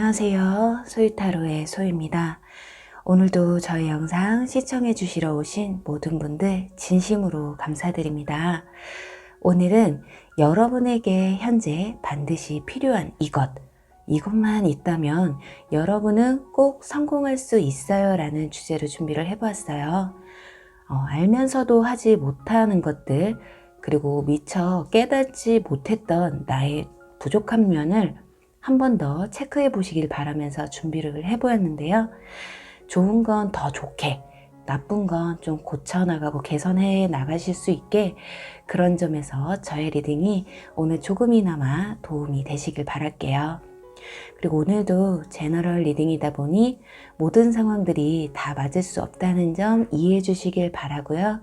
안녕하세요. 소유타로의 소유입니다. 오늘도 저희 영상 시청해 주시러 오신 모든 분들 진심으로 감사드립니다. 오늘은 여러분에게 현재 반드시 필요한 이것만 있다면 여러분은 꼭 성공할 수 있어요 라는 주제로 준비를 해보았어요. 알면서도 하지 못하는 것들, 그리고 미처 깨닫지 못했던 나의 부족한 면을 한 번 더 체크해 보시길 바라면서 준비를 해보았는데요. 좋은 건 더 좋게, 나쁜 건 좀 고쳐나가고 개선해 나가실 수 있게 그런 점에서 저의 리딩이 오늘 조금이나마 도움이 되시길 바랄게요. 그리고 오늘도 제너럴 리딩이다 보니 모든 상황들이 다 맞을 수 없다는 점 이해해 주시길 바라고요.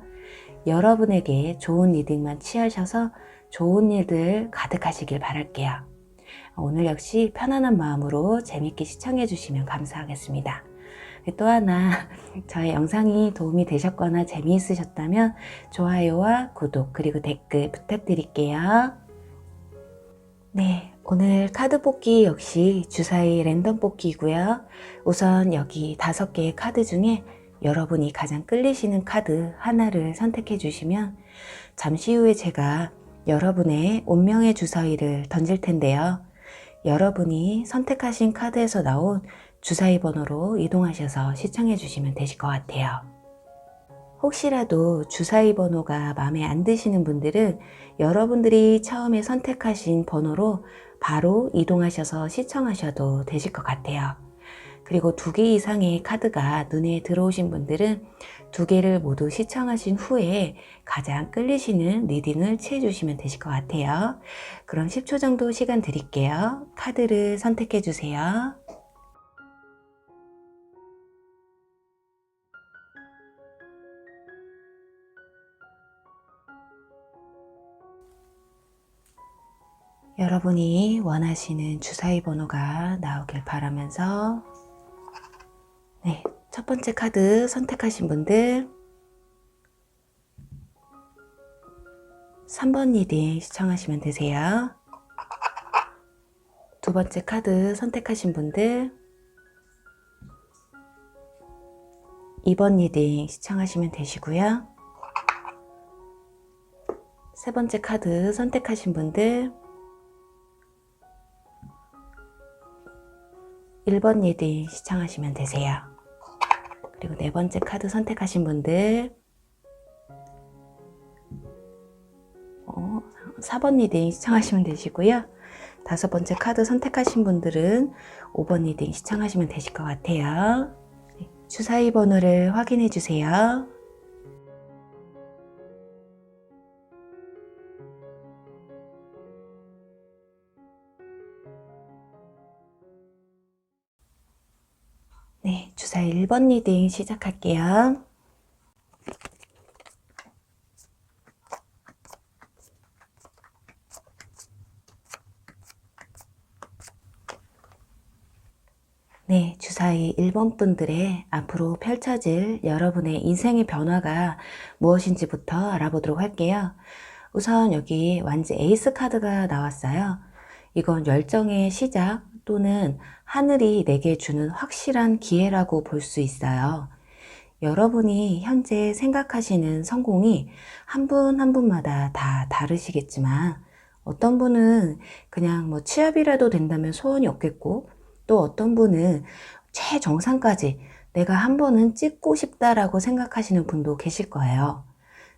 여러분에게 좋은 리딩만 취하셔서 좋은 일들 가득하시길 바랄게요. 오늘 역시 편안한 마음으로 재밌게 시청해 주시면 감사하겠습니다. 또 하나, 저의 영상이 도움이 되셨거나 재미있으셨다면 좋아요와 구독 그리고 댓글 부탁드릴게요. 네, 오늘 카드 뽑기 역시 주사위 랜덤 뽑기이고요. 우선 여기 5개의 카드 중에 여러분이 가장 끌리시는 카드 하나를 선택해 주시면 잠시 후에 제가 여러분의 운명의 주사위를 던질 텐데요. 여러분이 선택하신 카드에서 나온 주사위 번호로 이동하셔서 시청해 주시면 되실 것 같아요. 혹시라도 주사위 번호가 마음에 안 드시는 분들은 여러분들이 처음에 선택하신 번호로 바로 이동하셔서 시청하셔도 되실 것 같아요. 그리고 2개 이상의 카드가 눈에 들어오신 분들은 2개를 모두 시청하신 후에 가장 끌리시는 리딩을 취해주시면 되실 것 같아요. 그럼 10초 정도 시간 드릴게요. 카드를 선택해 주세요. 여러분이 원하시는 주사위 번호가 나오길 바라면서 네, 첫 번째 카드 선택하신 분들 3번 리딩 시청하시면 되세요. 두 번째 카드 선택하신 분들 2번 리딩 시청하시면 되시고요. 세 번째 카드 선택하신 분들 1번 리딩 시청하시면 되세요. 그리고 네 번째 카드 선택하신 분들 4번 리딩 시청하시면 되시고요. 5번째 카드 선택하신 분들은 5번 리딩 시청하시면 되실 것 같아요. 주사위 번호를 확인해 주세요. 네, 주사위 1번 리딩 시작할게요. 네, 주사위 1번 분들의 앞으로 펼쳐질 여러분의 인생의 변화가 무엇인지부터 알아보도록 할게요. 우선 여기 완즈 에이스 카드가 나왔어요. 이건 열정의 시작 또는 하늘이 내게 주는 확실한 기회라고 볼 수 있어요. 여러분이 현재 생각하시는 성공이 한 분 한 분마다 다 다르시겠지만 어떤 분은 그냥 뭐 취업이라도 된다면 소원이 없겠고 또 어떤 분은 최정상까지 내가 한 번은 찍고 싶다라고 생각하시는 분도 계실 거예요.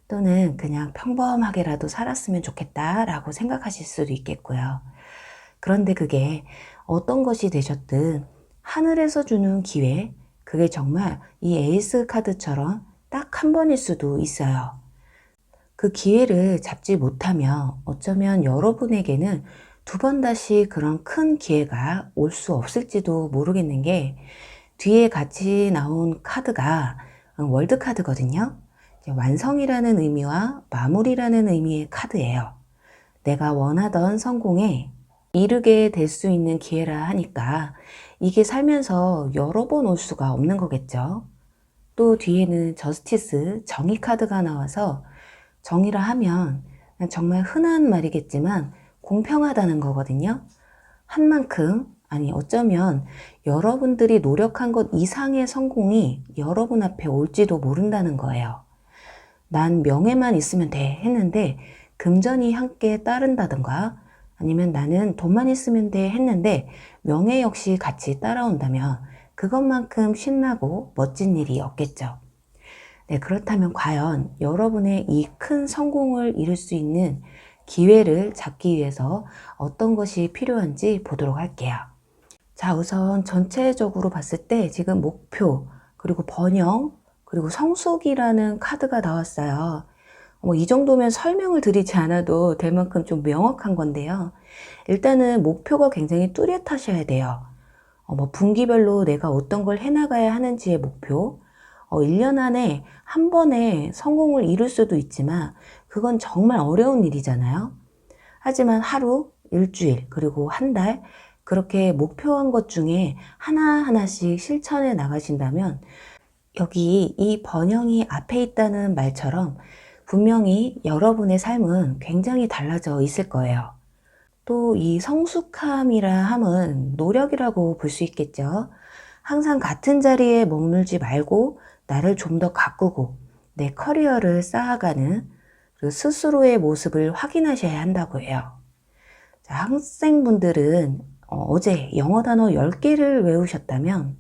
또는 그냥 평범하게라도 살았으면 좋겠다라고 생각하실 수도 있겠고요. 그런데 그게 어떤 것이 되셨든 하늘에서 주는 기회, 그게 정말 이 에이스 카드처럼 딱 한 번일 수도 있어요. 그 기회를 잡지 못하면 어쩌면 여러분에게는 2번 다시 그런 큰 기회가 올 수 없을지도 모르겠는 게 뒤에 같이 나온 카드가 월드 카드거든요. 완성이라는 의미와 마무리라는 의미의 카드예요. 내가 원하던 성공에 이르게 될 수 있는 기회라 하니까 이게 살면서 여러 번 올 수가 없는 거겠죠. 또 뒤에는 저스티스, 정의 카드가 나와서 정의라 하면 정말 흔한 말이겠지만 공평하다는 거거든요. 한 만큼 아니, 어쩌면 여러분들이 노력한 것 이상의 성공이 여러분 앞에 올지도 모른다는 거예요. 난 명예만 있으면 돼 했는데 금전이 함께 따른다든가, 아니면 나는 돈만 있으면 돼 했는데 명예 역시 같이 따라온다면 그것만큼 신나고 멋진 일이 없겠죠. 네, 그렇다면 과연 여러분의 이 큰 성공을 이룰 수 있는 기회를 잡기 위해서 어떤 것이 필요한지 보도록 할게요. 자, 우선 전체적으로 봤을 때 지금 목표, 그리고 번영, 그리고 성숙이라는 카드가 나왔어요. 이 정도면 설명을 드리지 않아도 될 만큼 좀 명확한 건데요. 일단은 목표가 굉장히 뚜렷하셔야 돼요. 분기별로 내가 어떤 걸 해나가야 하는지의 목표, 1년 안에 한 번에 성공을 이룰 수도 있지만 그건 정말 어려운 일이잖아요. 하지만 하루, 일주일, 그리고 한 달, 그렇게 목표한 것 중에 하나하나씩 실천해 나가신다면 여기 이 번영이 앞에 있다는 말처럼 분명히 여러분의 삶은 굉장히 달라져 있을 거예요. 또 이 성숙함이라 함은 노력이라고 볼 수 있겠죠. 항상 같은 자리에 머물지 말고 나를 좀 더 가꾸고 내 커리어를 쌓아가는 그 스스로의 모습을 확인하셔야 한다고 해요. 자, 학생분들은 어제 영어 단어 10개를 외우셨다면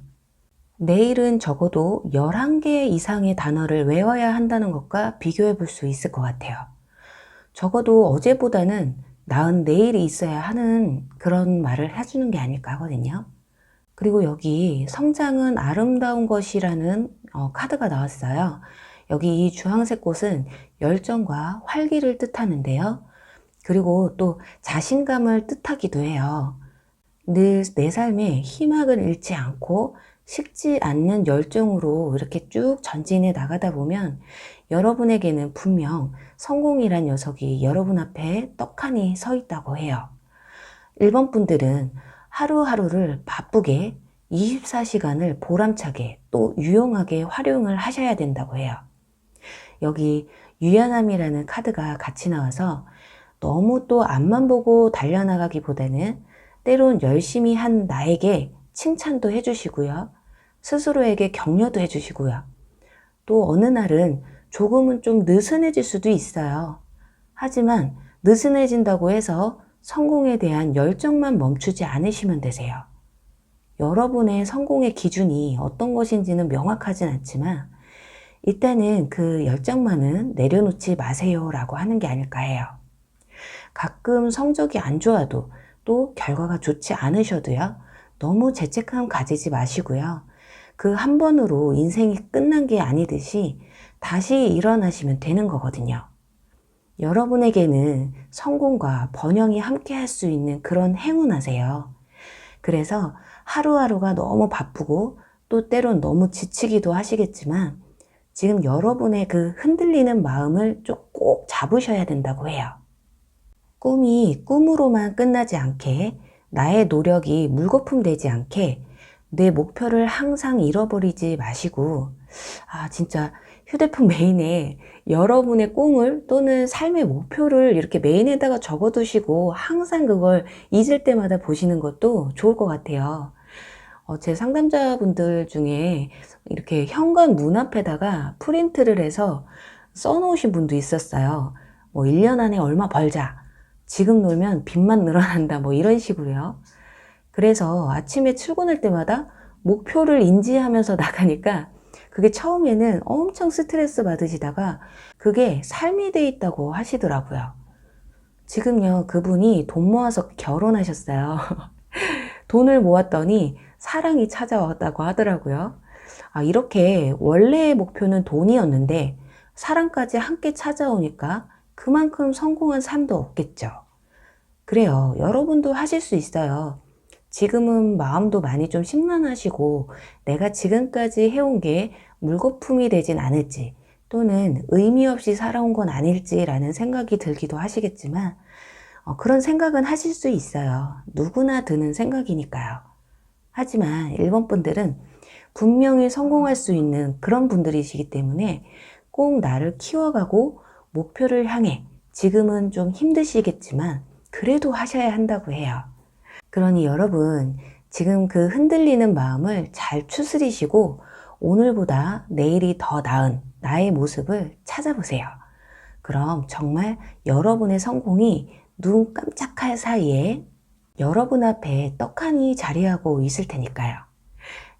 내일은 적어도 11개 이상의 단어를 외워야 한다는 것과 비교해 볼 수 있을 것 같아요. 적어도 어제보다는 나은 내일이 있어야 하는 그런 말을 해주는 게 아닐까 하거든요. 그리고 여기 성장은 아름다운 것이라는 카드가 나왔어요. 여기 이 주황색 꽃은 열정과 활기를 뜻하는데요. 그리고 또 자신감을 뜻하기도 해요. 늘 내 삶에 희망을 잃지 않고 식지 않는 열정으로 이렇게 쭉 전진해 나가다 보면 여러분에게는 분명 성공이란 녀석이 여러분 앞에 떡하니 서 있다고 해요. 1번 분들은 하루하루를 바쁘게 24시간을 보람차게 또 유용하게 활용을 하셔야 된다고 해요. 여기 유연함이라는 카드가 같이 나와서 너무 또 앞만 보고 달려나가기보다는 때론 열심히 한 나에게 칭찬도 해주시고요. 스스로에게 격려도 해주시고요. 또 어느 날은 조금은 좀 느슨해질 수도 있어요. 하지만 느슨해진다고 해서 성공에 대한 열정만 멈추지 않으시면 되세요. 여러분의 성공의 기준이 어떤 것인지는 명확하진 않지만 일단은 그 열정만은 내려놓지 마세요 라고 하는 게 아닐까 해요. 가끔 성적이 안 좋아도 또 결과가 좋지 않으셔도요. 너무 죄책감 가지지 마시고요. 그 한 번으로 인생이 끝난 게 아니듯이 다시 일어나시면 되는 거거든요. 여러분에게는 성공과 번영이 함께 할 수 있는 그런 행운하세요. 그래서 하루하루가 너무 바쁘고 또 때론 너무 지치기도 하시겠지만 지금 여러분의 그 흔들리는 마음을 좀 꼭 잡으셔야 된다고 해요. 꿈이 꿈으로만 끝나지 않게, 나의 노력이 물거품 되지 않게 내 목표를 항상 잃어버리지 마시고, 진짜 휴대폰 메인에 여러분의 꿈을 또는 삶의 목표를 이렇게 메인에다가 적어두시고 항상 그걸 잊을 때마다 보시는 것도 좋을 것 같아요. 제 상담자분들 중에 이렇게 현관 문 앞에다가 프린트를 해서 써놓으신 분도 있었어요. 1년 안에 얼마 벌자. 지금 놀면 빚만 늘어난다. 이런 식으로요. 그래서 아침에 출근할 때마다 목표를 인지하면서 나가니까 그게 처음에는 엄청 스트레스 받으시다가 그게 삶이 돼 있다고 하시더라고요. 지금요, 그분이 돈 모아서 결혼하셨어요. 돈을 모았더니 사랑이 찾아왔다고 하더라고요. 이렇게 원래의 목표는 돈이었는데 사랑까지 함께 찾아오니까 그만큼 성공한 삶도 없겠죠. 그래요. 여러분도 하실 수 있어요. 지금은 마음도 많이 좀 심란하시고 내가 지금까지 해온 게 물거품이 되진 않을지 또는 의미 없이 살아온 건 아닐지라는 생각이 들기도 하시겠지만 그런 생각은 하실 수 있어요. 누구나 드는 생각이니까요. 하지만 1번 분들은 분명히 성공할 수 있는 그런 분들이시기 때문에 꼭 나를 키워가고 목표를 향해 지금은 좀 힘드시겠지만 그래도 하셔야 한다고 해요. 그러니 여러분, 지금 그 흔들리는 마음을 잘 추스리시고 오늘보다 내일이 더 나은 나의 모습을 찾아보세요. 그럼 정말 여러분의 성공이 눈 깜짝할 사이에 여러분 앞에 떡하니 자리하고 있을 테니까요.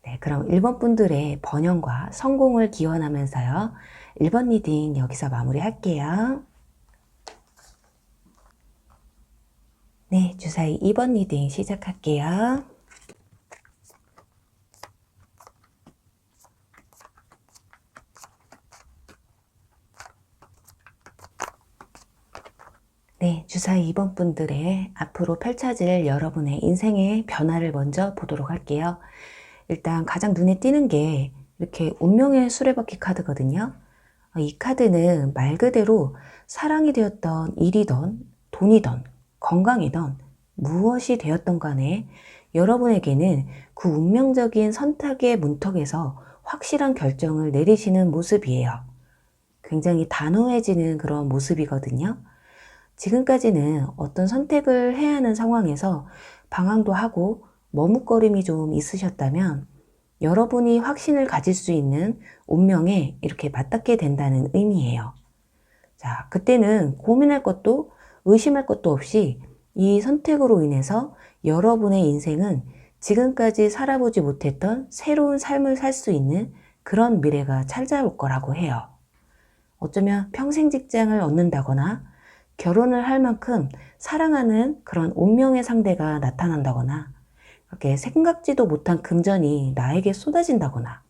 네, 그럼 1번 분들의 번영과 성공을 기원하면서요. 1번 리딩 여기서 마무리할게요. 네, 주사위 2번 리딩 시작할게요. 네, 주사위 2번 분들의 앞으로 펼쳐질 여러분의 인생의 변화를 먼저 보도록 할게요. 일단 가장 눈에 띄는 게 이렇게 운명의 수레바퀴 카드거든요. 이 카드는 말 그대로 사랑이 되었던 일이던 돈이던 건강이던 무엇이 되었던 간에 여러분에게는 그 운명적인 선택의 문턱에서 확실한 결정을 내리시는 모습이에요. 굉장히 단호해지는 그런 모습이거든요. 지금까지는 어떤 선택을 해야 하는 상황에서 방황도 하고 머뭇거림이 좀 있으셨다면 여러분이 확신을 가질 수 있는 운명에 이렇게 맞닿게 된다는 의미예요. 자, 그때는 고민할 것도 의심할 것도 없이 이 선택으로 인해서 여러분의 인생은 지금까지 살아보지 못했던 새로운 삶을 살 수 있는 그런 미래가 찾아올 거라고 해요. 어쩌면 평생 직장을 얻는다거나 결혼을 할 만큼 사랑하는 그런 운명의 상대가 나타난다거나 그렇게 생각지도 못한 금전이 나에게 쏟아진다거나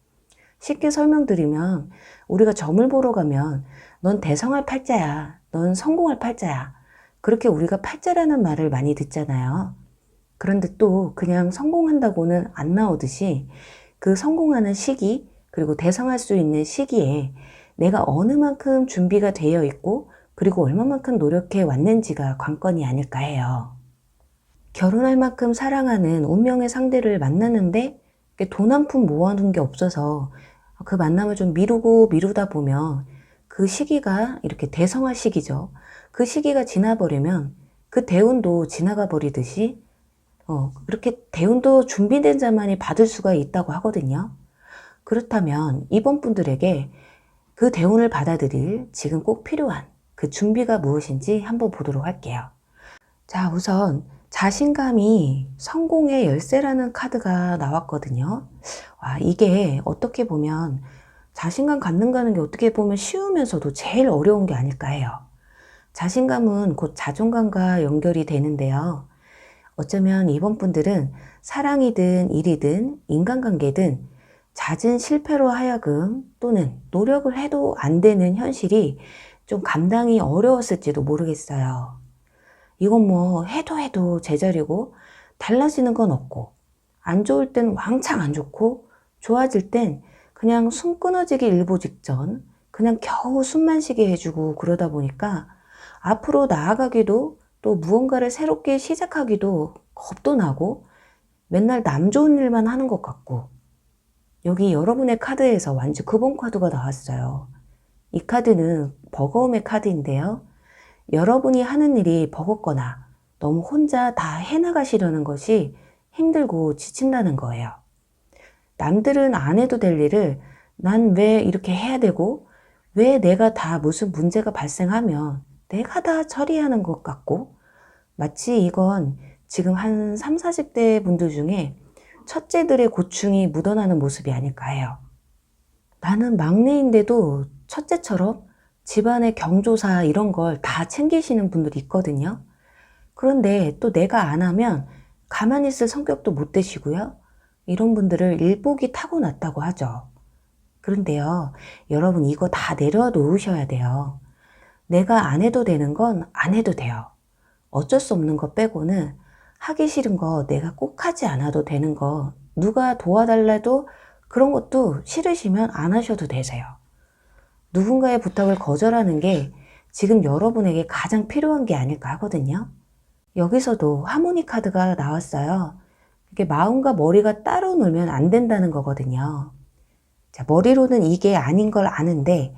쉽게 설명드리면 우리가 점을 보러 가면 넌 대성할 팔자야, 넌 성공할 팔자야 그렇게 우리가 팔자라는 말을 많이 듣잖아요. 그런데 또 그냥 성공한다고는 안 나오듯이 그 성공하는 시기 그리고 대성할 수 있는 시기에 내가 어느 만큼 준비가 되어 있고 그리고 얼마만큼 노력해 왔는지가 관건이 아닐까 해요. 결혼할 만큼 사랑하는 운명의 상대를 만났는데 돈 한 푼 모아둔 게 없어서 그 만남을 좀 미루다 보면 그 시기가 이렇게 대성할 시기죠. 그 시기가 지나버리면 그 대운도 지나가 버리듯이 이렇게 대운도 준비된 자만이 받을 수가 있다고 하거든요. 그렇다면 이번 분들에게 그 대운을 받아들일 지금 꼭 필요한 그 준비가 무엇인지 한번 보도록 할게요. 자, 우선 자신감이 성공의 열쇠라는 카드가 나왔거든요. 와, 이게 어떻게 보면 자신감 갖는다는 게 어떻게 보면 쉬우면서도 제일 어려운 게 아닐까 해요. 자신감은 곧 자존감과 연결이 되는데요. 어쩌면 이번 분들은 사랑이든 일이든 인간관계든 잦은 실패로 하여금 또는 노력을 해도 안 되는 현실이 좀 감당이 어려웠을지도 모르겠어요. 이건 뭐 해도 제자리고 달라지는 건 없고 안 좋을 땐 왕창 안 좋고 좋아질 땐 그냥 숨 끊어지기 일보 직전 그냥 겨우 숨만 쉬게 해주고 그러다 보니까 앞으로 나아가기도 또 무언가를 새롭게 시작하기도 겁도 나고 맨날 남 좋은 일만 하는 것 같고 여기 여러분의 카드에서 완전 급본 카드가 나왔어요. 이 카드는 버거움의 카드인데요. 여러분이 하는 일이 버겁거나 너무 혼자 다 해나가시려는 것이 힘들고 지친다는 거예요. 남들은 안 해도 될 일을 난 왜 이렇게 해야 되고 왜 내가 다 무슨 문제가 발생하면 내가 다 처리하는 것 같고 마치 이건 지금 한 30, 40대 분들 중에 첫째들의 고충이 묻어나는 모습이 아닐까 해요. 나는 막내인데도 첫째처럼 집안의 경조사 이런 걸 다 챙기시는 분들이 있거든요. 그런데 또 내가 안 하면 가만히 있을 성격도 못 되시고요. 이런 분들을 일복이 타고났다고 하죠. 그런데요, 여러분 이거 다 내려놓으셔야 돼요. 내가 안 해도 되는 건 안 해도 돼요. 어쩔 수 없는 거 빼고는 하기 싫은 거 내가 꼭 하지 않아도 되는 거 누가 도와달라도 그런 것도 싫으시면 안 하셔도 되세요. 누군가의 부탁을 거절하는 게 지금 여러분에게 가장 필요한 게 아닐까 하거든요. 여기서도 하모니 카드가 나왔어요. 이게 마음과 머리가 따로 놀면 안 된다는 거거든요. 자, 머리로는 이게 아닌 걸 아는데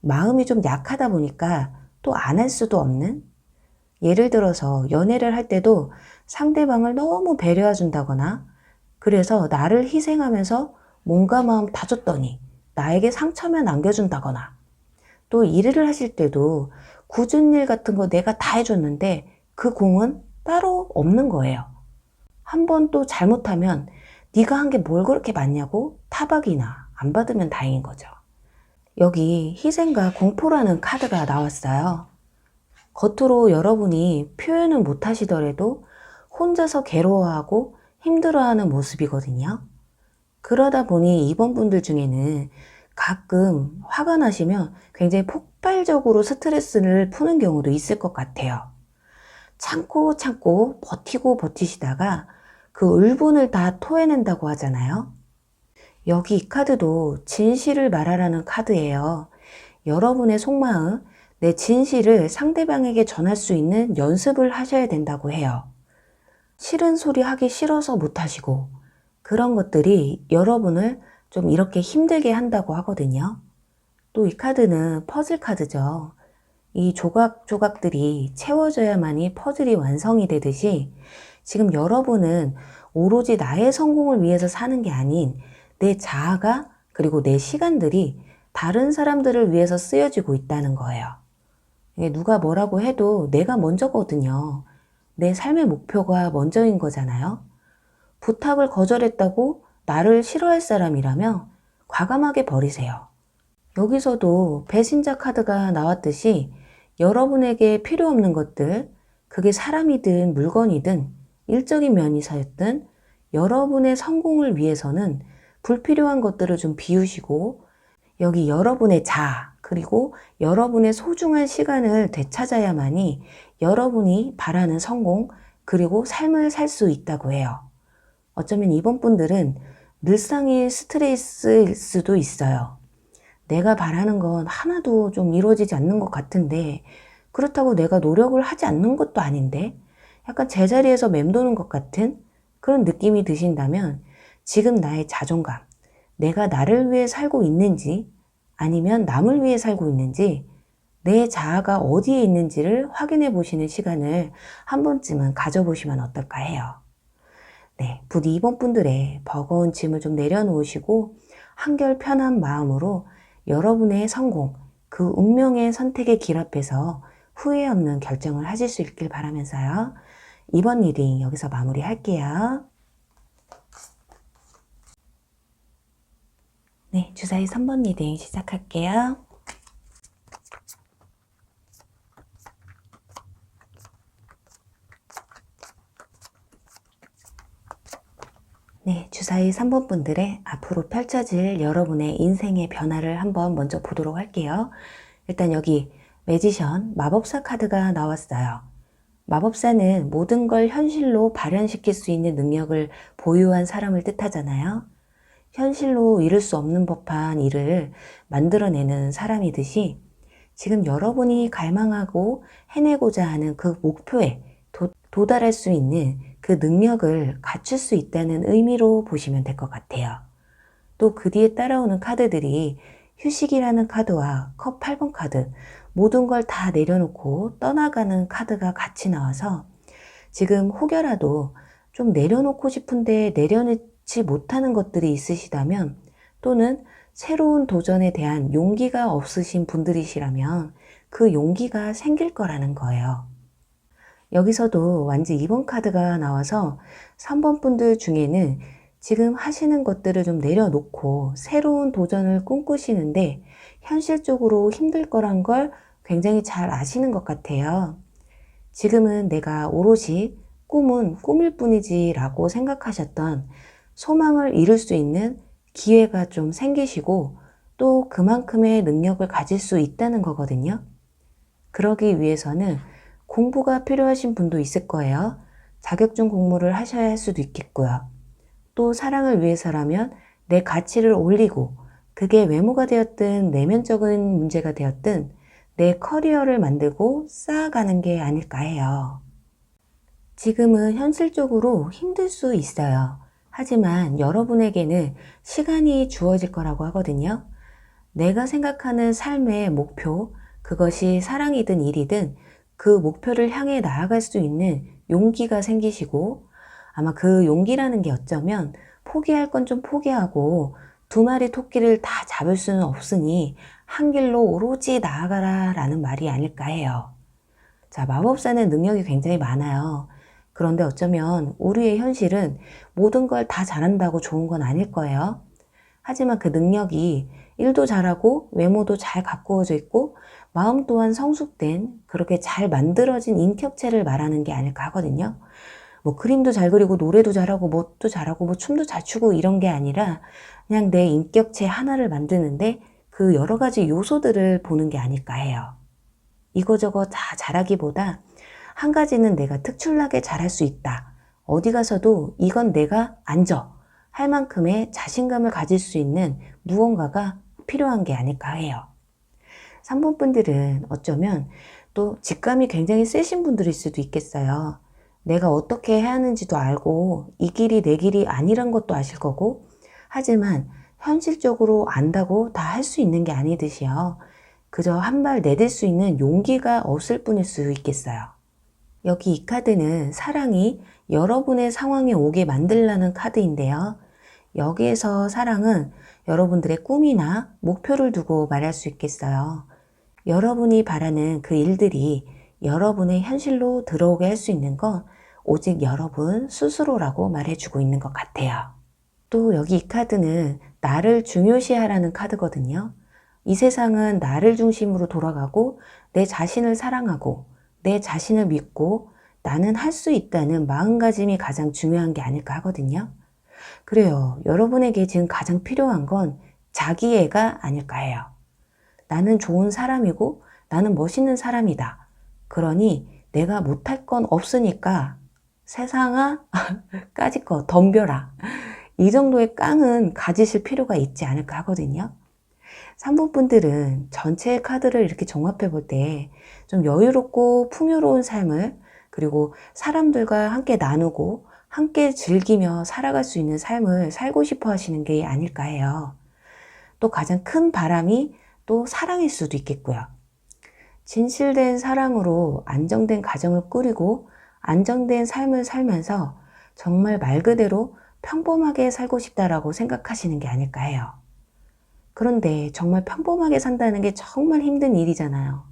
마음이 좀 약하다 보니까 또 안 할 수도 없는? 예를 들어서 연애를 할 때도 상대방을 너무 배려해 준다거나 그래서 나를 희생하면서 몸과 마음 다 줬더니 나에게 상처만 안겨준다거나, 또 일을 하실 때도 굳은 일 같은 거 내가 다 해줬는데 그 공은 따로 없는 거예요. 한 번 또 잘못하면 네가 한 게 뭘 그렇게 많냐고 타박이나 안 받으면 다행인 거죠. 여기 희생과 공포라는 카드가 나왔어요. 겉으로 여러분이 표현은 못 하시더라도 혼자서 괴로워하고 힘들어하는 모습이거든요. 그러다 보니 이번 분들 중에는 가끔 화가 나시면 굉장히 폭발적으로 스트레스를 푸는 경우도 있을 것 같아요. 참고 참고 버티고 버티시다가 그 울분을 다 토해낸다고 하잖아요. 여기 이 카드도 진실을 말하라는 카드예요. 여러분의 속마음, 내 진실을 상대방에게 전할 수 있는 연습을 하셔야 된다고 해요. 싫은 소리 하기 싫어서 못하시고 그런 것들이 여러분을 좀 이렇게 힘들게 한다고 하거든요. 또 이 카드는 퍼즐 카드죠. 이 조각조각들이 채워져야만이 퍼즐이 완성이 되듯이 지금 여러분은 오로지 나의 성공을 위해서 사는 게 아닌 내 자아가 그리고 내 시간들이 다른 사람들을 위해서 쓰여지고 있다는 거예요. 이게 누가 뭐라고 해도 내가 먼저거든요. 내 삶의 목표가 먼저인 거잖아요. 부탁을 거절했다고 나를 싫어할 사람이라면 과감하게 버리세요. 여기서도 배신자 카드가 나왔듯이 여러분에게 필요 없는 것들, 그게 사람이든 물건이든 일적인 면이사였든 여러분의 성공을 위해서는 불필요한 것들을 좀 비우시고 여기 여러분의 자아 그리고 여러분의 소중한 시간을 되찾아야만이 여러분이 바라는 성공 그리고 삶을 살 수 있다고 해요. 어쩌면 이번 분들은 늘상의 스트레스일 수도 있어요. 내가 바라는 건 하나도 좀 이루어지지 않는 것 같은데 그렇다고 내가 노력을 하지 않는 것도 아닌데 약간 제자리에서 맴도는 것 같은 그런 느낌이 드신다면 지금 나의 자존감, 내가 나를 위해 살고 있는지 아니면 남을 위해 살고 있는지 내 자아가 어디에 있는지를 확인해 보시는 시간을 한 번쯤은 가져보시면 어떨까 해요. 네, 부디 이번 분들의 버거운 짐을 좀 내려놓으시고 한결 편한 마음으로 여러분의 성공, 그 운명의 선택의 길 앞에서 후회 없는 결정을 하실 수 있길 바라면서요. 이번 리딩 여기서 마무리할게요. 네, 주사위 3번 리딩 시작할게요. 네, 주사위 3번 분들의 앞으로 펼쳐질 여러분의 인생의 변화를 한번 먼저 보도록 할게요. 일단 여기 매지션, 마법사 카드가 나왔어요. 마법사는 모든 걸 현실로 발현시킬 수 있는 능력을 보유한 사람을 뜻하잖아요. 현실로 이룰 수 없는 법한 일을 만들어내는 사람이듯이 지금 여러분이 갈망하고 해내고자 하는 그 목표에 도달할 수 있는 그 능력을 갖출 수 있다는 의미로 보시면 될 것 같아요. 또 그 뒤에 따라오는 카드들이 휴식이라는 카드와 컵 8번 카드, 모든 걸 다 내려놓고 떠나가는 카드가 같이 나와서 지금 혹여라도 좀 내려놓고 싶은데 내려놓지 못하는 것들이 있으시다면 또는 새로운 도전에 대한 용기가 없으신 분들이시라면 그 용기가 생길 거라는 거예요. 여기서도 완전 2번 카드가 나와서 3번 분들 중에는 지금 하시는 것들을 좀 내려놓고 새로운 도전을 꿈꾸시는데 현실적으로 힘들 거란 걸 굉장히 잘 아시는 것 같아요. 지금은 내가 오롯이 꿈은 꿈일 뿐이지 라고 생각하셨던 소망을 이룰 수 있는 기회가 좀 생기시고 또 그만큼의 능력을 가질 수 있다는 거거든요. 그러기 위해서는 공부가 필요하신 분도 있을 거예요. 자격증 공부를 하셔야 할 수도 있겠고요. 또 사랑을 위해서라면 내 가치를 올리고 그게 외모가 되었든 내면적인 문제가 되었든 내 커리어를 만들고 쌓아가는 게 아닐까 해요. 지금은 현실적으로 힘들 수 있어요. 하지만 여러분에게는 시간이 주어질 거라고 하거든요. 내가 생각하는 삶의 목표, 그것이 사랑이든 일이든 그 목표를 향해 나아갈 수 있는 용기가 생기시고 아마 그 용기라는 게 어쩌면 포기할 건 좀 포기하고 두 마리 토끼를 다 잡을 수는 없으니 한 길로 오로지 나아가라 라는 말이 아닐까 해요. 자, 마법사는 능력이 굉장히 많아요. 그런데 어쩌면 우리의 현실은 모든 걸 다 잘한다고 좋은 건 아닐 거예요. 하지만 그 능력이 일도 잘하고 외모도 잘 가꾸어져 있고 마음 또한 성숙된 그렇게 잘 만들어진 인격체를 말하는 게 아닐까 하거든요. 뭐 그림도 잘 그리고 노래도 잘하고 뭣도 잘하고 뭐 춤도 잘 추고 이런 게 아니라 그냥 내 인격체 하나를 만드는데 그 여러 가지 요소들을 보는 게 아닐까 해요. 이거저거 다 잘하기보다 한 가지는 내가 특출나게 잘할 수 있다. 어디 가서도 이건 내가 안져 할 만큼의 자신감을 가질 수 있는 무언가가 필요한 게 아닐까 해요. 3번 분들은 어쩌면 또 직감이 굉장히 세신 분들일 수도 있겠어요. 내가 어떻게 해야 하는지도 알고 이 길이 내 길이 아니란 것도 아실 거고 하지만 현실적으로 안다고 다 할 수 있는 게 아니듯이요. 그저 한 발 내딜 수 있는 용기가 없을 뿐일 수 있겠어요. 여기 이 카드는 사랑이 여러분의 상황에 오게 만들라는 카드인데요. 여기에서 사랑은 여러분들의 꿈이나 목표를 두고 말할 수 있겠어요. 여러분이 바라는 그 일들이 여러분의 현실로 들어오게 할 수 있는 건 오직 여러분 스스로라고 말해주고 있는 것 같아요. 또 여기 이 카드는 나를 중요시하라는 카드거든요. 이 세상은 나를 중심으로 돌아가고 내 자신을 사랑하고 내 자신을 믿고 나는 할 수 있다는 마음가짐이 가장 중요한 게 아닐까 하거든요. 그래요. 여러분에게 지금 가장 필요한 건 자기애가 아닐까 해요. 나는 좋은 사람이고 나는 멋있는 사람이다. 그러니 내가 못할 건 없으니까 세상아 까짓거 덤벼라. 이 정도의 깡은 가지실 필요가 있지 않을까 하거든요. 3번 분들은 전체의 카드를 이렇게 종합해 볼 때 좀 여유롭고 풍요로운 삶을 그리고 사람들과 함께 나누고 함께 즐기며 살아갈 수 있는 삶을 살고 싶어 하시는 게 아닐까 해요. 또 가장 큰 바람이 또 사랑일 수도 있겠고요. 진실된 사랑으로 안정된 가정을 꾸리고 안정된 삶을 살면서 정말 말 그대로 평범하게 살고 싶다라고 생각하시는 게 아닐까 해요. 그런데 정말 평범하게 산다는 게 정말 힘든 일이잖아요.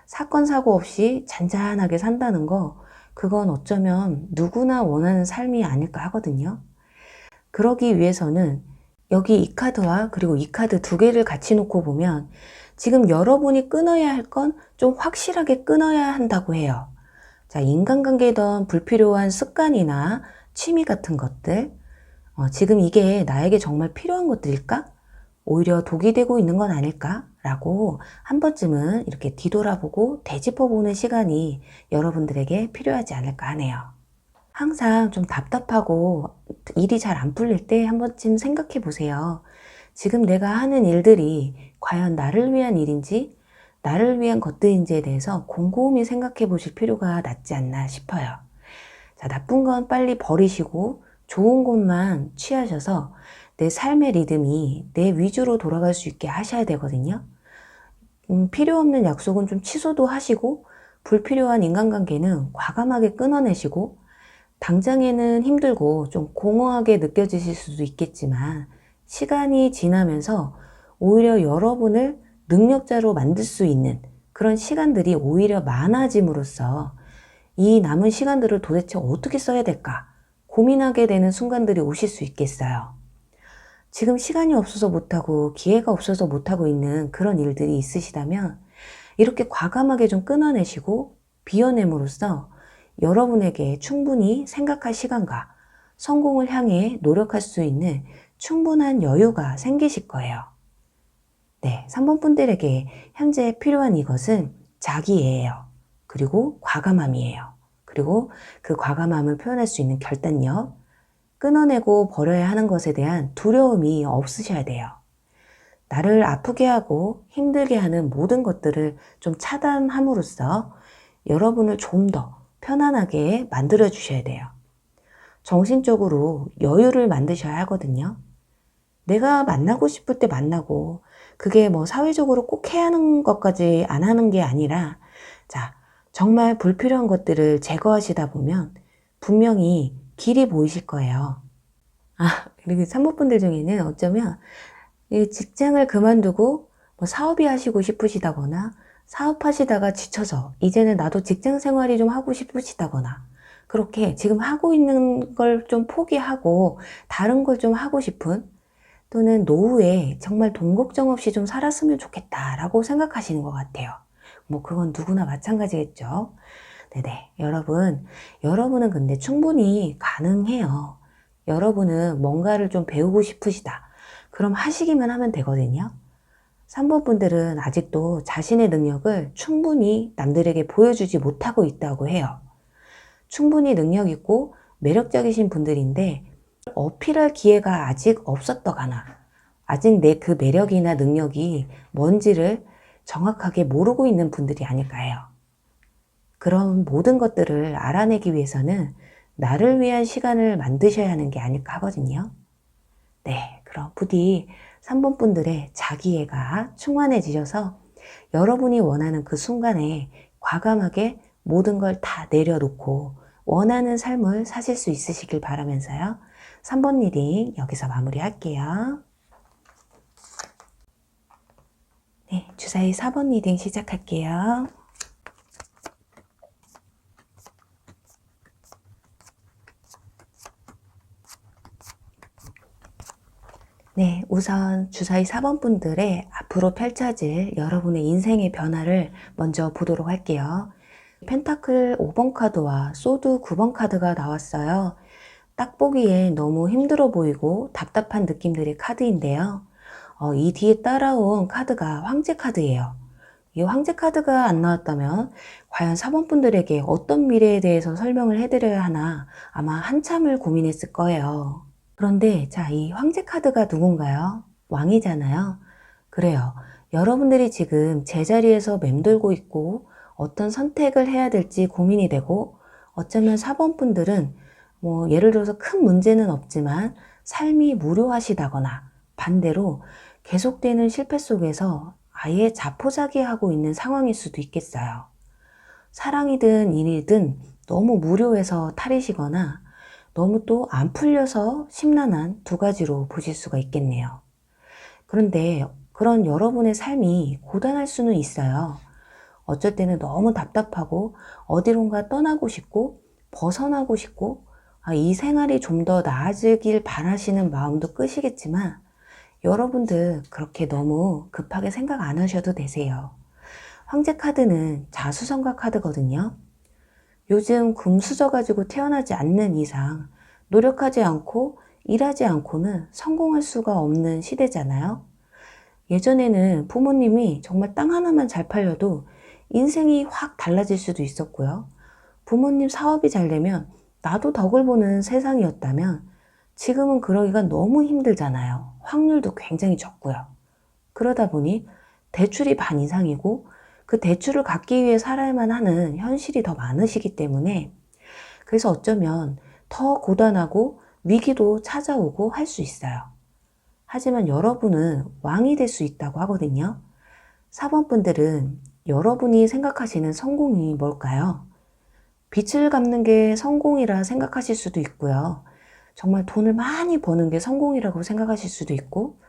사건, 사고 없이 잔잔하게 산다는 거, 그건 어쩌면 누구나 원하는 삶이 아닐까 하거든요. 그러기 위해서는 여기 이 카드와 그리고 이 카드 두 개를 같이 놓고 보면 지금 여러분이 끊어야 할 건 좀 확실하게 끊어야 한다고 해요. 자, 인간관계던 불필요한 습관이나 취미 같은 것들, 지금 이게 나에게 정말 필요한 것들일까? 오히려 독이 되고 있는 건 아닐까? 라고 한 번쯤은 이렇게 뒤돌아보고 되짚어보는 시간이 여러분들에게 필요하지 않을까 하네요. 항상 좀 답답하고 일이 잘 안 풀릴 때 한 번쯤 생각해 보세요. 지금 내가 하는 일들이 과연 나를 위한 일인지, 나를 위한 것들인지에 대해서 곰곰이 생각해 보실 필요가 낫지 않나 싶어요. 자, 나쁜 건 빨리 버리시고 좋은 것만 취하셔서 내 삶의 리듬이 내 위주로 돌아갈 수 있게 하셔야 되거든요. 필요 없는 약속은 좀 취소도 하시고 불필요한 인간관계는 과감하게 끊어내시고 당장에는 힘들고 좀 공허하게 느껴지실 수도 있겠지만 시간이 지나면서 오히려 여러분을 능력자로 만들 수 있는 그런 시간들이 오히려 많아짐으로써 이 남은 시간들을 도대체 어떻게 써야 될까 고민하게 되는 순간들이 오실 수 있겠어요. 지금 시간이 없어서 못하고 기회가 없어서 못하고 있는 그런 일들이 있으시다면 이렇게 과감하게 좀 끊어내시고 비워냄으로써 여러분에게 충분히 생각할 시간과 성공을 향해 노력할 수 있는 충분한 여유가 생기실 거예요. 네, 3번 분들에게 현재 필요한 이것은 자기애예요. 그리고 과감함이에요. 그리고 그 과감함을 표현할 수 있는 결단력, 끊어내고 버려야 하는 것에 대한 두려움이 없으셔야 돼요. 나를 아프게 하고 힘들게 하는 모든 것들을 좀 차단함으로써 여러분을 좀 더 편안하게 만들어 주셔야 돼요. 정신적으로 여유를 만드셔야 하거든요. 내가 만나고 싶을 때 만나고 그게 뭐 사회적으로 꼭 해야 하는 것까지 안 하는 게 아니라 자, 정말 불필요한 것들을 제거하시다 보면 분명히 길이 보이실 거예요. 그리고 산모분들 중에는 어쩌면 이 직장을 그만두고 뭐 사업이 하시고 싶으시다거나 사업하시다가 지쳐서 이제는 나도 직장 생활이 좀 하고 싶으시다거나 그렇게 지금 하고 있는 걸 좀 포기하고 다른 걸 좀 하고 싶은 또는 노후에 정말 돈 걱정 없이 좀 살았으면 좋겠다라고 생각하시는 것 같아요. 뭐 그건 누구나 마찬가지겠죠. 네네. 여러분은 근데 충분히 가능해요. 여러분은 뭔가를 좀 배우고 싶으시다. 그럼 하시기만 하면 되거든요. 3번 분들은 아직도 자신의 능력을 충분히 남들에게 보여주지 못하고 있다고 해요. 충분히 능력 있고 매력적이신 분들인데 어필할 기회가 아직 없었다거나 아직 내 그 매력이나 능력이 뭔지를 정확하게 모르고 있는 분들이 아닐까 해요. 그런 모든 것들을 알아내기 위해서는 나를 위한 시간을 만드셔야 하는 게 아닐까 하거든요. 네, 그럼 부디 3번 분들의 자기애가 충만해지셔서 여러분이 원하는 그 순간에 과감하게 모든 걸 다 내려놓고 원하는 삶을 사실 수 있으시길 바라면서요. 3번 리딩 여기서 마무리할게요. 네, 주사위 4번 리딩 시작할게요. 네, 우선 주사위 4번 분들의 앞으로 펼쳐질 여러분의 인생의 변화를 먼저 보도록 할게요. 펜타클 5번 카드와 소드 9번 카드가 나왔어요. 딱 보기에 너무 힘들어 보이고 답답한 느낌들의 카드인데요. 이 뒤에 따라온 카드가 황제 카드예요. 이 황제 카드가 안 나왔다면 과연 4번 분들에게 어떤 미래에 대해서 설명을 해드려야 하나 아마 한참을 고민했을 거예요. 그런데 자, 이 황제 카드가 누군가요? 왕이잖아요. 그래요. 여러분들이 지금 제자리에서 맴돌고 있고 어떤 선택을 해야 될지 고민이 되고 어쩌면 4번 분들은 뭐 예를 들어서 큰 문제는 없지만 삶이 무료하시다거나 반대로 계속되는 실패 속에서 아예 자포자기하고 있는 상황일 수도 있겠어요. 사랑이든 일이든 너무 무료해서 탈이시거나 너무 또 안 풀려서 심란한 두 가지로 보실 수가 있겠네요. 그런데 그런 여러분의 삶이 고단할 수는 있어요. 어쩔 때는 너무 답답하고 어디론가 떠나고 싶고 벗어나고 싶고 이 생활이 좀 더 나아지길 바라시는 마음도 끄시겠지만 여러분들 그렇게 너무 급하게 생각 안 하셔도 되세요. 황제 카드는 자수성가 카드거든요. 요즘 금수저 가지고 태어나지 않는 이상 노력하지 않고 일하지 않고는 성공할 수가 없는 시대잖아요. 예전에는 부모님이 정말 땅 하나만 잘 팔려도 인생이 확 달라질 수도 있었고요. 부모님 사업이 잘 되면 나도 덕을 보는 세상이었다면 지금은 그러기가 너무 힘들잖아요. 확률도 굉장히 적고요. 그러다 보니 대출이 반 이상이고 그 대출을 갚기 위해 살아야만 하는 현실이 더 많으시기 때문에 그래서 어쩌면 더 고단하고 위기도 찾아오고 할 수 있어요. 하지만 여러분은 왕이 될 수 있다고 하거든요. 4번 분들은 여러분이 생각하시는 성공이 뭘까요? 빚을 갚는 게 성공이라 생각하실 수도 있고요. 정말 돈을 많이 버는 게 성공이라고 생각하실 수도 있고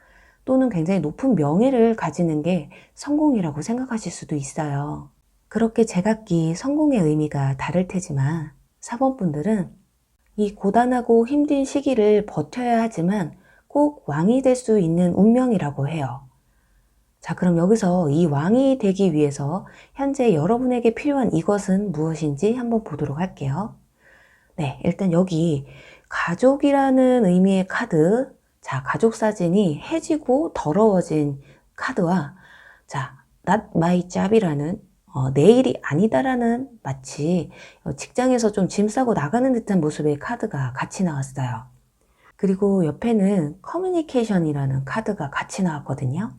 또는 굉장히 높은 명예를 가지는 게 성공이라고 생각하실 수도 있어요. 그렇게 제각기 성공의 의미가 다를 테지만 4번 분들은 이 고단하고 힘든 시기를 버텨야 하지만 꼭 왕이 될 수 있는 운명이라고 해요. 자, 그럼 여기서 이 왕이 되기 위해서 현재 여러분에게 필요한 이것은 무엇인지 한번 보도록 할게요. 네, 일단 여기 가족이라는 의미의 카드, 자, 가족 사진이 해지고 더러워진 카드와 자, not my job이라는 내일이 아니다라는 마치 직장에서 좀 짐 싸고 나가는 듯한 모습의 카드가 같이 나왔어요. 그리고 옆에는 커뮤니케이션이라는 카드가 같이 나왔거든요.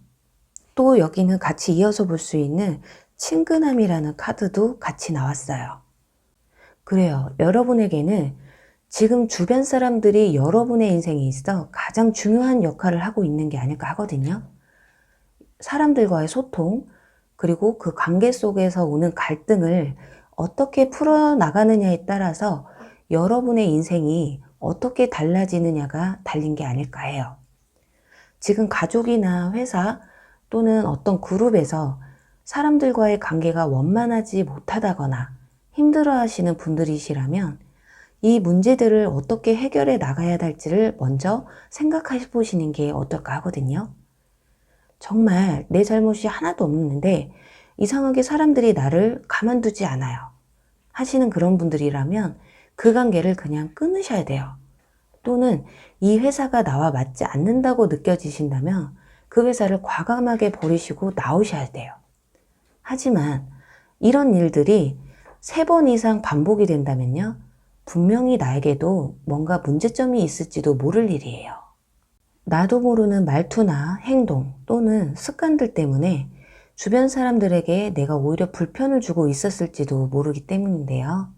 또 여기는 같이 이어서 볼 수 있는 친근함이라는 카드도 같이 나왔어요. 그래요. 여러분에게는 지금 주변 사람들이 여러분의 인생에 있어 가장 중요한 역할을 하고 있는 게 아닐까 하거든요. 사람들과의 소통, 그리고 그 관계 속에서 오는 갈등을 어떻게 풀어나가느냐에 따라서 여러분의 인생이 어떻게 달라지느냐가 달린 게 아닐까 해요. 지금 가족이나 회사 또는 어떤 그룹에서 사람들과의 관계가 원만하지 못하다거나 힘들어 하시는 분들이시라면 이 문제들을 어떻게 해결해 나가야 할지를 먼저 생각해 보시는 게 어떨까 하거든요. 정말 내 잘못이 하나도 없는데 이상하게 사람들이 나를 가만두지 않아요 하시는 그런 분들이라면 그 관계를 그냥 끊으셔야 돼요. 또는 이 회사가 나와 맞지 않는다고 느껴지신다면 그 회사를 과감하게 버리시고 나오셔야 돼요. 하지만 이런 일들이 3번 이상 반복이 된다면요, 분명히 나에게도 뭔가 문제점이 있을지도 모를 일이에요. 나도 모르는 말투나 행동 또는 습관들 때문에 주변 사람들에게 내가 오히려 불편을 주고 있었을지도 모르기 때문인데요.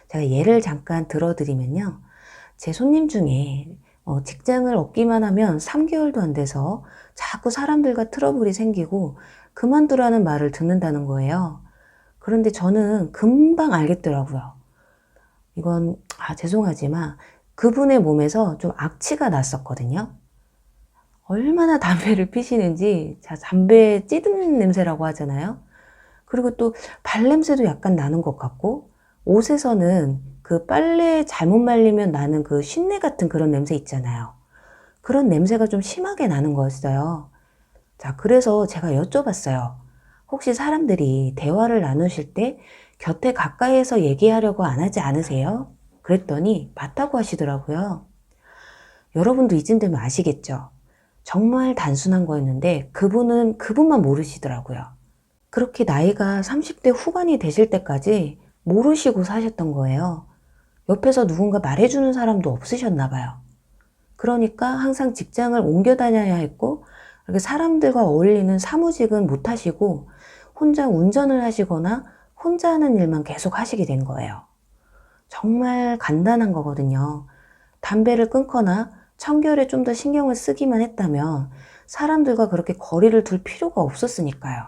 제가 예를 잠깐 들어드리면요. 제 손님 중에 직장을 얻기만 하면 3개월도 안 돼서 자꾸 사람들과 트러블이 생기고 그만두라는 말을 듣는다는 거예요. 그런데 저는 금방 알겠더라고요. 이건 죄송하지만 그분의 몸에서 좀 악취가 났었거든요. 얼마나 담배를 피시는지, 담배 찌든 냄새라고 하잖아요. 그리고 또 발냄새도 약간 나는 것 같고, 옷에서는 그 빨래 잘못 말리면 나는 그 신내 같은 그런 냄새 있잖아요. 그런 냄새가 좀 심하게 나는 거였어요. 그래서 제가 여쭤봤어요. 혹시 사람들이 대화를 나누실 때 곁에 가까이에서 얘기하려고 안 하지 않으세요? 그랬더니 맞다고 하시더라고요. 여러분도 이쯤 되면 아시겠죠? 정말 단순한 거였는데 그분은 그분만 모르시더라고요. 그렇게 나이가 30대 후반이 되실 때까지 모르시고 사셨던 거예요. 옆에서 누군가 말해주는 사람도 없으셨나 봐요. 그러니까 항상 직장을 옮겨 다녀야 했고, 이렇게 사람들과 어울리는 사무직은 못 하시고 혼자 운전을 하시거나 혼자 하는 일만 계속 하시게 된 거예요. 정말 간단한 거거든요. 담배를 끊거나 청결에 좀 더 신경을 쓰기만 했다면 사람들과 그렇게 거리를 둘 필요가 없었으니까요.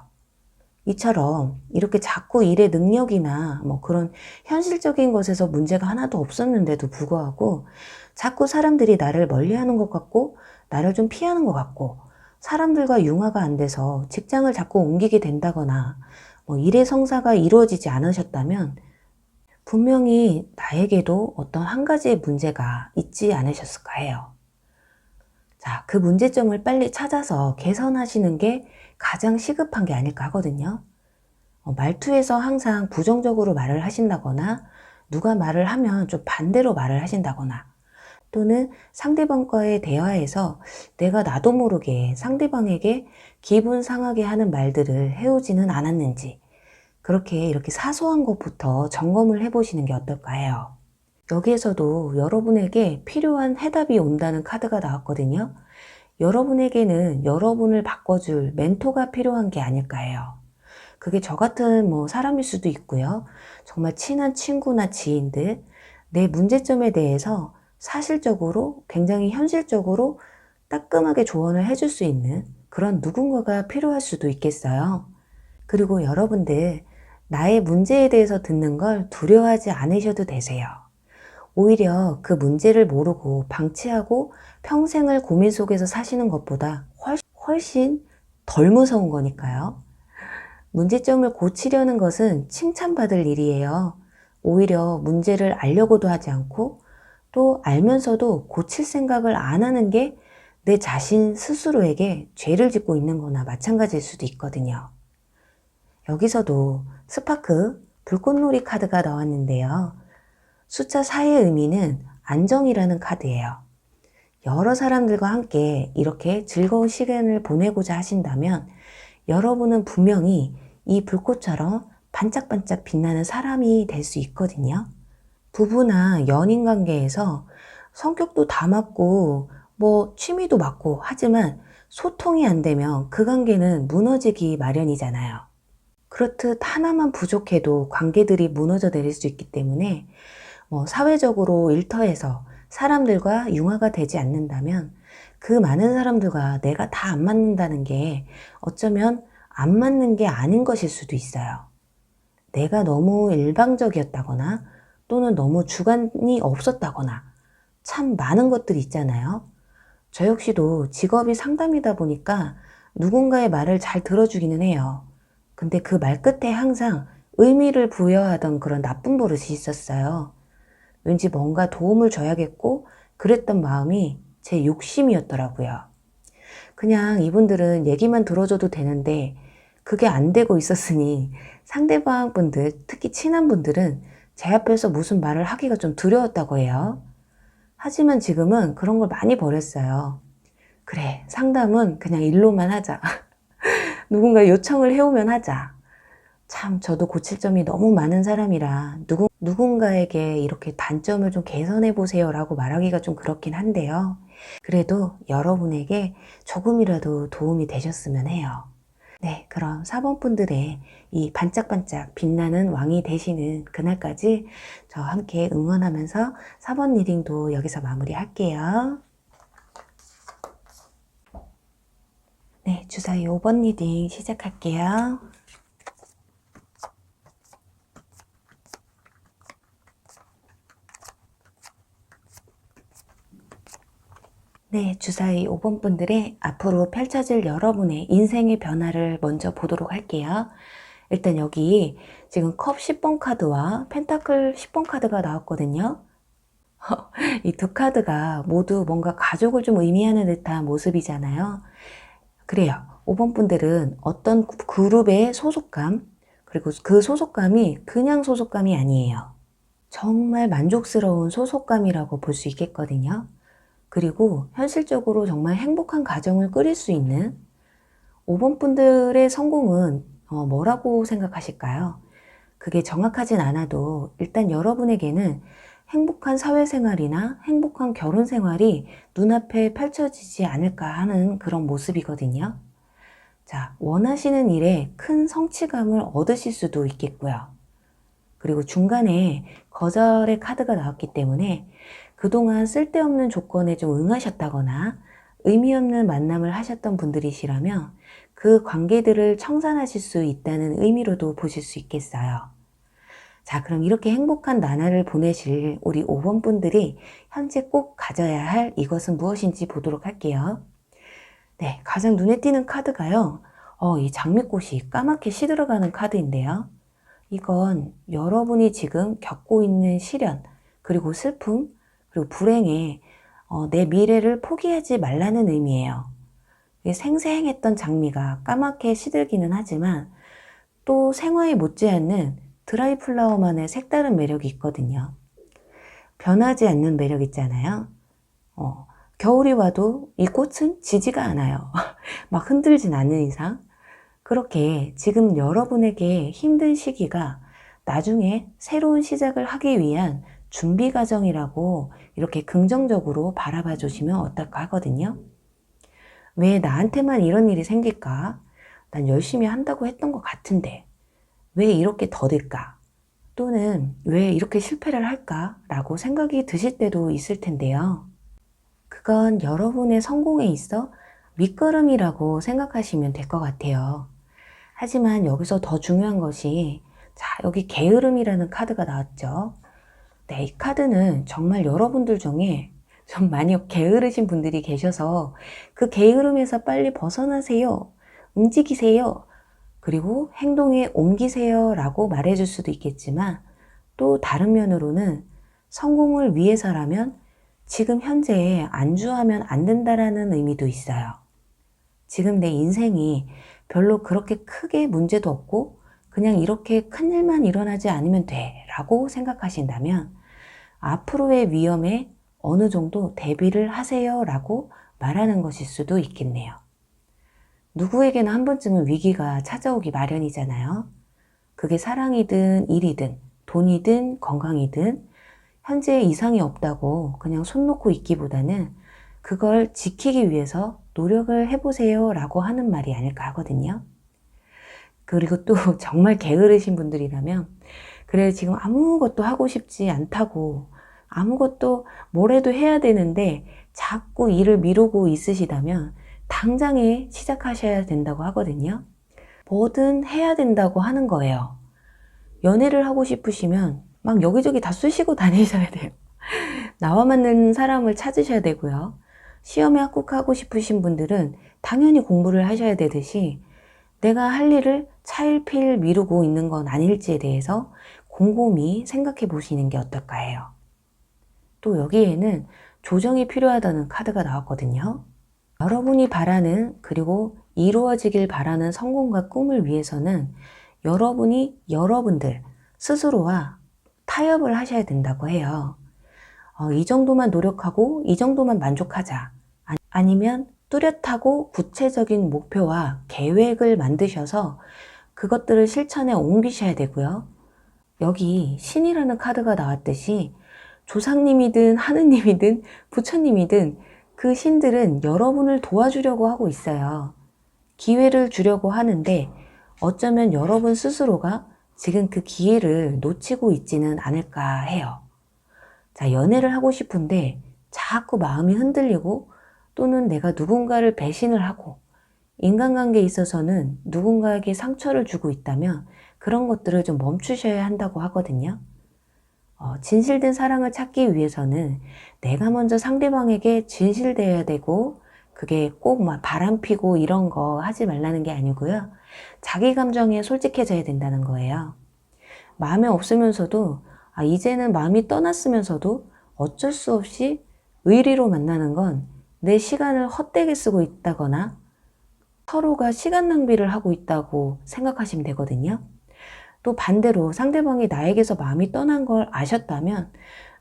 이처럼 이렇게 자꾸 일의 능력이나 그런 현실적인 것에서 문제가 하나도 없었는데도 불구하고 자꾸 사람들이 나를 멀리하는 것 같고 나를 좀 피하는 것 같고 사람들과 융화가 안 돼서 직장을 자꾸 옮기게 된다거나 일의 성사가 이루어지지 않으셨다면 분명히 나에게도 어떤 한 가지의 문제가 있지 않으셨을까 해요. 그 문제점을 빨리 찾아서 개선하시는 게 가장 시급한 게 아닐까 하거든요. 말투에서 항상 부정적으로 말을 하신다거나 누가 말을 하면 좀 반대로 말을 하신다거나 또는 상대방과의 대화에서 내가 나도 모르게 상대방에게 기분 상하게 하는 말들을 해오지는 않았는지 이렇게 사소한 것부터 점검을 해보시는 게 어떨까 해요. 여기에서도 여러분에게 필요한 해답이 온다는 카드가 나왔거든요. 여러분에게는 여러분을 바꿔줄 멘토가 필요한 게 아닐까 해요. 그게 저 같은 사람일 수도 있고요. 정말 친한 친구나 지인들, 내 문제점에 대해서 사실적으로 굉장히 현실적으로 따끔하게 조언을 해줄 수 있는 그런 누군가가 필요할 수도 있겠어요. 그리고 여러분들 나의 문제에 대해서 듣는 걸 두려워하지 않으셔도 되세요. 오히려 그 문제를 모르고 방치하고 평생을 고민 속에서 사시는 것보다 훨씬 덜 무서운 거니까요. 문제점을 고치려는 것은 칭찬받을 일이에요. 오히려 문제를 알려고도 하지 않고 또 알면서도 고칠 생각을 안 하는 게 내 자신 스스로에게 죄를 짓고 있는 거나 마찬가지일 수도 있거든요. 여기서도 스파크, 불꽃놀이 카드가 나왔는데요. 숫자 4의 의미는 안정이라는 카드예요. 여러 사람들과 함께 이렇게 즐거운 시간을 보내고자 하신다면 여러분은 분명히 이 불꽃처럼 반짝반짝 빛나는 사람이 될 수 있거든요. 부부나 연인 관계에서 성격도 다 맞고 취미도 맞고 하지만 소통이 안 되면 그 관계는 무너지기 마련이잖아요. 그렇듯 하나만 부족해도 관계들이 무너져 내릴 수 있기 때문에 사회적으로 일터에서 사람들과 융화가 되지 않는다면 그 많은 사람들과 내가 다 안 맞는다는 게 어쩌면 안 맞는 게 아닌 것일 수도 있어요. 내가 너무 일방적이었다거나 또는 너무 주관이 없었다거나 참 많은 것들이 있잖아요. 저 역시도 직업이 상담이다 보니까 누군가의 말을 잘 들어주기는 해요. 근데 그 말 끝에 항상 의미를 부여하던 그런 나쁜 버릇이 있었어요. 왠지 뭔가 도움을 줘야겠고 그랬던 마음이 제 욕심이었더라고요. 그냥 이분들은 얘기만 들어줘도 되는데 그게 안 되고 있었으니 상대방 분들, 특히 친한 분들은 제 앞에서 무슨 말을 하기가 좀 두려웠다고 해요. 하지만 지금은 그런 걸 많이 버렸어요. 그래, 상담은 그냥 일로만 하자. 누군가 요청을 해오면 하자. 참, 저도 고칠 점이 너무 많은 사람이라 누군가에게 이렇게 단점을 좀 개선해 보세요 라고 말하기가 좀 그렇긴 한데요. 그래도 여러분에게 조금이라도 도움이 되셨으면 해요. 네, 그럼 4번 분들의 이 반짝반짝 빛나는 왕이 되시는 그날까지 저 함께 응원하면서 4번 리딩도 여기서 마무리할게요. 네, 주사위 5번 리딩 시작할게요. 네, 주사위 5번 분들의 앞으로 펼쳐질 여러분의 인생의 변화를 먼저 보도록 할게요. 일단 여기 지금 컵 10번 카드와 펜타클 10번 카드가 나왔거든요. 이 두 카드가 모두 뭔가 가족을 좀 의미하는 듯한 모습이잖아요. 그래요. 5번 분들은 어떤 그룹의 소속감, 그리고 그 소속감이 그냥 소속감이 아니에요. 정말 만족스러운 소속감이라고 볼 수 있겠거든요. 그리고 현실적으로 정말 행복한 가정을 꾸릴 수 있는 5번 분들의 성공은 뭐라고 생각하실까요? 그게 정확하진 않아도 일단 여러분에게는 행복한 사회생활이나 행복한 결혼생활이 눈앞에 펼쳐지지 않을까 하는 그런 모습이거든요. 자, 원하시는 일에 큰 성취감을 얻으실 수도 있겠고요. 그리고 중간에 거절의 카드가 나왔기 때문에 그동안 쓸데없는 조건에 좀 응하셨다거나 의미 없는 만남을 하셨던 분들이시라면 그 관계들을 청산하실 수 있다는 의미로도 보실 수 있겠어요. 자, 그럼 이렇게 행복한 나날을 보내실 우리 5번 분들이 현재 꼭 가져야 할 이것은 무엇인지 보도록 할게요. 네, 가장 눈에 띄는 카드가요. 이 장미꽃이 까맣게 시들어가는 카드인데요. 이건 여러분이 지금 겪고 있는 시련, 그리고 슬픔, 그리고 불행에 내 미래를 포기하지 말라는 의미예요. 생생했던 장미가 까맣게 시들기는 하지만 또 생화에 못지않는 드라이 플라워만의 색다른 매력이 있거든요. 변하지 않는 매력 있잖아요. 겨울이 와도 이 꽃은 지지가 않아요. 막 흔들진 않는 이상. 그렇게 지금 여러분에게 힘든 시기가 나중에 새로운 시작을 하기 위한 준비 과정이라고 이렇게 긍정적으로 바라봐 주시면 어떨까 하거든요. 왜 나한테만 이런 일이 생길까? 난 열심히 한다고 했던 것 같은데 왜 이렇게 더딜까? 또는 왜 이렇게 실패를 할까? 라고 생각이 드실 때도 있을 텐데요. 그건 여러분의 성공에 있어 밑거름이라고 생각하시면 될 것 같아요. 하지만 여기서 더 중요한 것이 자, 여기 게으름이라는 카드가 나왔죠. 네, 이 카드는 정말 여러분들 중에 좀 많이 게으르신 분들이 계셔서 그 게으름에서 빨리 벗어나세요. 움직이세요. 그리고 행동에 옮기세요 라고 말해줄 수도 있겠지만 또 다른 면으로는 성공을 위해서라면 지금 현재에 안주하면 안 된다라는 의미도 있어요. 지금 내 인생이 별로 그렇게 크게 문제도 없고 그냥 이렇게 큰일만 일어나지 않으면 돼 라고 생각하신다면 앞으로의 위험에 어느 정도 대비를 하세요 라고 말하는 것일 수도 있겠네요. 누구에게나 한 번쯤은 위기가 찾아오기 마련이잖아요. 그게 사랑이든 일이든 돈이든 건강이든 현재 이상이 없다고 그냥 손 놓고 있기보다는 그걸 지키기 위해서 노력을 해보세요 라고 하는 말이 아닐까 하거든요. 그리고 또 정말 게으르신 분들이라면 그래 지금 아무것도 하고 싶지 않다고 아무것도 뭐래도 해야 되는데 자꾸 일을 미루고 있으시다면 당장에 시작하셔야 된다고 하거든요. 뭐든 해야 된다고 하는 거예요. 연애를 하고 싶으시면 막 여기저기 다 쑤시고 다니셔야 돼요. 나와 맞는 사람을 찾으셔야 되고요. 시험에 합격하고 싶으신 분들은 당연히 공부를 하셔야 되듯이 내가 할 일을 차일피일 미루고 있는 건 아닐지에 대해서 곰곰이 생각해 보시는 게 어떨까 해요. 또 여기에는 조정이 필요하다는 카드가 나왔거든요. 여러분이 바라는 그리고 이루어지길 바라는 성공과 꿈을 위해서는 여러분이 여러분들 스스로와 타협을 하셔야 된다고 해요. 이 정도만 노력하고 이 정도만 만족하자. 아니면 뚜렷하고 구체적인 목표와 계획을 만드셔서 그것들을 실천에 옮기셔야 되고요. 여기 신이라는 카드가 나왔듯이 조상님이든 하느님이든 부처님이든 그 신들은 여러분을 도와주려고 하고 있어요. 기회를 주려고 하는데 어쩌면 여러분 스스로가 지금 그 기회를 놓치고 있지는 않을까 해요. 자, 연애를 하고 싶은데 자꾸 마음이 흔들리고 또는 내가 누군가를 배신을 하고 인간관계에 있어서는 누군가에게 상처를 주고 있다면 그런 것들을 좀 멈추셔야 한다고 하거든요. 진실된 사랑을 찾기 위해서는 내가 먼저 상대방에게 진실되어야 되고 그게 꼭 막 바람피고 이런 거 하지 말라는 게 아니고요. 자기 감정에 솔직해져야 된다는 거예요. 마음에 없으면서도 이제는 마음이 떠났으면서도 어쩔 수 없이 의리로 만나는 건 내 시간을 헛되게 쓰고 있다거나 서로가 시간 낭비를 하고 있다고 생각하시면 되거든요. 또 반대로 상대방이 나에게서 마음이 떠난 걸 아셨다면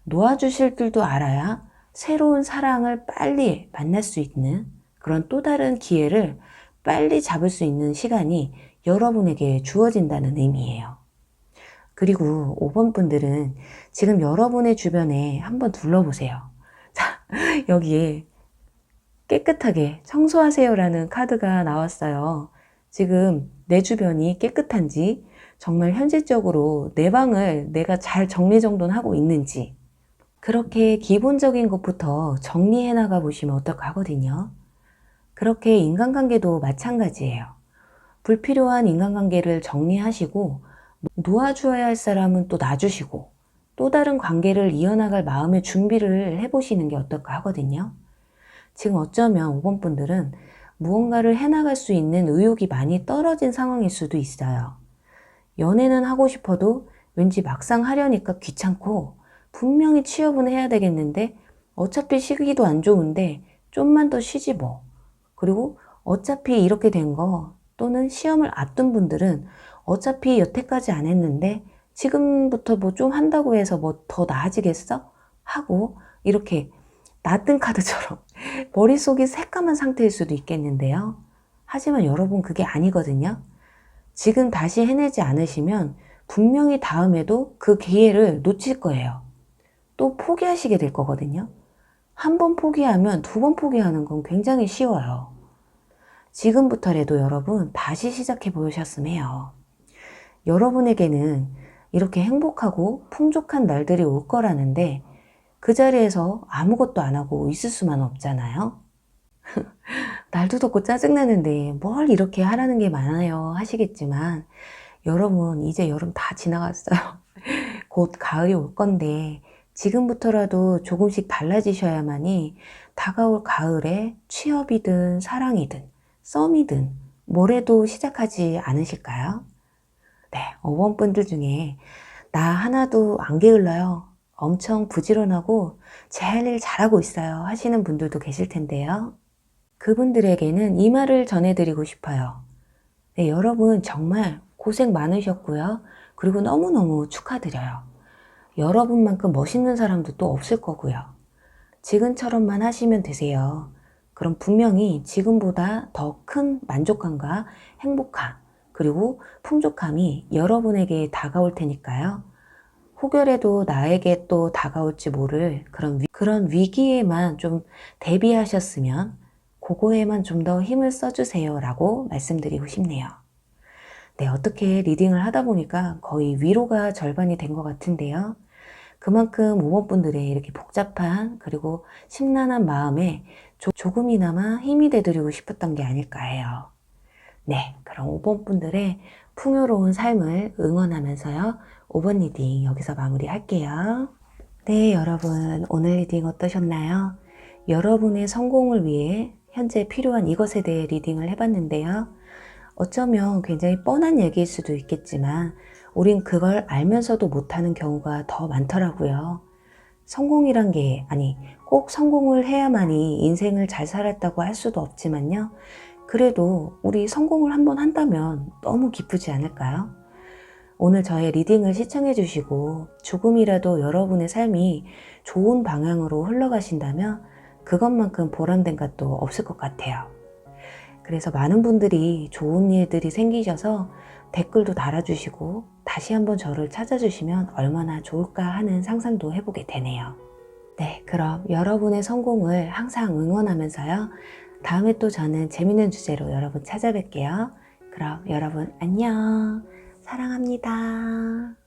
놓아주실 줄도 알아야 새로운 사랑을 빨리 만날 수 있는 그런 또 다른 기회를 빨리 잡을 수 있는 시간이 여러분에게 주어진다는 의미예요. 그리고 5번 분들은 지금 여러분의 주변에 한번 둘러보세요. 자, 여기에 깨끗하게 청소하세요라는 카드가 나왔어요. 지금 내 주변이 깨끗한지, 정말 현실적으로 내 방을 내가 잘 정리정돈하고 있는지, 그렇게 기본적인 것부터 정리해 나가 보시면 어떨까 하거든요. 그렇게 인간관계도 마찬가지예요. 불필요한 인간관계를 정리하시고 놓아주어야 할 사람은 또 놔주시고 또 다른 관계를 이어나갈 마음의 준비를 해보시는 게 어떨까 하거든요. 지금 어쩌면 5번 분들은 무언가를 해나갈 수 있는 의욕이 많이 떨어진 상황일 수도 있어요. 연애는 하고 싶어도 왠지 막상 하려니까 귀찮고 분명히 취업은 해야 되겠는데 어차피 시기도 안 좋은데 좀만 더 쉬지 뭐. 그리고 어차피 이렇게 된 거 또는 시험을 앞둔 분들은 어차피 여태까지 안 했는데 지금부터 뭐 좀 한다고 해서 뭐 더 나아지겠어? 하고 이렇게 나뜬 카드처럼 머릿속이 새까만 상태일 수도 있겠는데요. 하지만 여러분 그게 아니거든요. 지금 다시 해내지 않으시면 분명히 다음에도 그 기회를 놓칠 거예요. 또 포기하시게 될 거거든요. 한 번 포기하면 두 번 포기하는 건 굉장히 쉬워요. 지금부터라도 여러분 다시 시작해 보셨으면 해요. 여러분에게는 이렇게 행복하고 풍족한 날들이 올 거라는데 그 자리에서 아무것도 안 하고 있을 수만 없잖아요. 날도 덥고 짜증나는데 뭘 이렇게 하라는 게 많아요 하시겠지만 여러분 이제 여름 다 지나갔어요. 곧 가을이 올 건데 지금부터라도 조금씩 달라지셔야만이 다가올 가을에 취업이든 사랑이든 썸이든 뭐래도 시작하지 않으실까요? 네, 5번 분들 중에 나 하나도 안 게을러요. 엄청 부지런하고 제 할 일 잘하고 있어요 하시는 분들도 계실 텐데요. 그분들에게는 이 말을 전해드리고 싶어요. 네, 여러분 정말 고생 많으셨고요. 그리고 너무너무 축하드려요. 여러분만큼 멋있는 사람도 또 없을 거고요. 지금처럼만 하시면 되세요. 그럼 분명히 지금보다 더 큰 만족감과 행복함 그리고 풍족함이 여러분에게 다가올 테니까요. 혹여라도 나에게 또 다가올지 모를 그런 위기에만 좀 대비하셨으면 그거에만 좀 더 힘을 써주세요 라고 말씀드리고 싶네요. 네, 어떻게 리딩을 하다 보니까 거의 위로가 절반이 된 것 같은데요. 그만큼 5번 분들의 이렇게 복잡한 그리고 심란한 마음에 조금이나마 힘이 되드리고 싶었던 게 아닐까 해요. 네, 그럼 5번 분들의 풍요로운 삶을 응원하면서요. 5번 리딩 여기서 마무리할게요. 네, 여러분, 오늘 리딩 어떠셨나요? 여러분의 성공을 위해 현재 필요한 이것에 대해 리딩을 해봤는데요. 어쩌면 굉장히 뻔한 얘기일 수도 있겠지만 우린 그걸 알면서도 못하는 경우가 더 많더라고요. 성공이란 게, 꼭 성공을 해야만이 인생을 잘 살았다고 할 수도 없지만요. 그래도 우리 성공을 한번 한다면 너무 기쁘지 않을까요? 오늘 저의 리딩을 시청해 주시고 조금이라도 여러분의 삶이 좋은 방향으로 흘러가신다면 그것만큼 보람된 것도 없을 것 같아요. 그래서 많은 분들이 좋은 일들이 생기셔서 댓글도 달아주시고 다시 한번 저를 찾아주시면 얼마나 좋을까 하는 상상도 해보게 되네요. 네, 그럼 여러분의 성공을 항상 응원하면서요. 다음에 또 저는 재밌는 주제로 여러분 찾아뵐게요. 그럼 여러분 안녕. 사랑합니다.